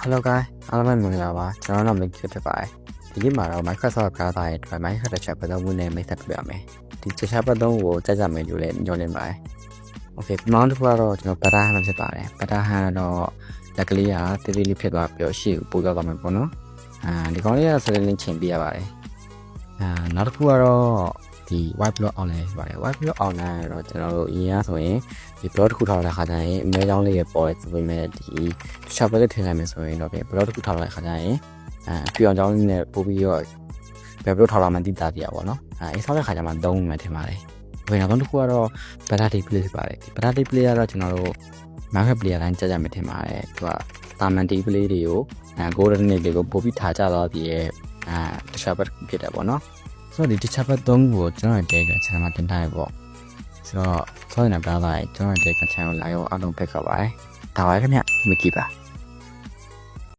Hello guys အားလုံးပဲမင်္ဂလာပါကျွန်တော်တို့မိတ်ဖြစ်ပါတယ်ဒီနေ့မှာတော့ Microsoft Browser ရဲ့ Microsoft Chat ပတ်သက်မှုနဲ့မိတ်ဆက်ပြရမယ်ဒီ Chat ပတ်သက်မှုကိုကြိုက်ကြမယ်လို့လည်းညွှန်နေပါတယ် Okay ပထမတစ်ခုကတော့ကျွန်တော် Beta Hand ဖြစ်ပါတယ် Beta Hand တော့လက်ကလေးကတေးသေးလေးဖြစ်သွားပြီးတော့ရှေ့ကိုပို့သွားမယ်ပေါ့နော်ဒီကောင်လေးကဆက်လက်ချိန်ပေးရပါတယ်နောက်တစ်ခုကတော့ဒီ white block online ပါတယ် white block online တော့ကျွန်တော်တို့အရင်ကဆိုရင်ဒီ block တစ်ခုထောက်တဲ့ခါကျရင်အမဲချောင်းလေးရဲ့ပေါ်ဆိုပေမဲ့ဒီ chat ပဲထည့်လိုက်မယ်ဆိုရင်တော့ဒီ block တစ်ခုထောက်တဲ့ခါကျရင်အပြူအောင်ချောင်းလေးနဲ့ပို့ပြီးတော့ဘယ် block ထောက်လာမှသိတာပြရပါတော့အေးဆောက်တဲ့ခါကျမှသုံးမှထင်ပါတယ်ဘယ်နောက်တစ်ခုကတော့ beta display ဖြစ်ပါတယ်ဒီ beta display ကတော့ကျွန်တော်တို့ market player တိုင်းကြမှထင်ပါတယ်သူကတာမန် display တွေကိုgolden တွေကိုပို့ပြီးထားကြတော့ဒီရဲ့တခြားဘက်ဖြစ်တယ်ပေါ့နော်ဆိုတော့ဒီတခြားဘက်သုံးခုကိုကျွန်တော်ရဲ့ data channel မှာတင်ထားရပေါ့ဆိုတော့ဆောင်းနေပါလာကျွန်တော်ရဲ့ data channel ကိုလာရောအားလုံးဖက်ခါပါတယ်ဒါပါခင်ဗျမကြည့်ပါ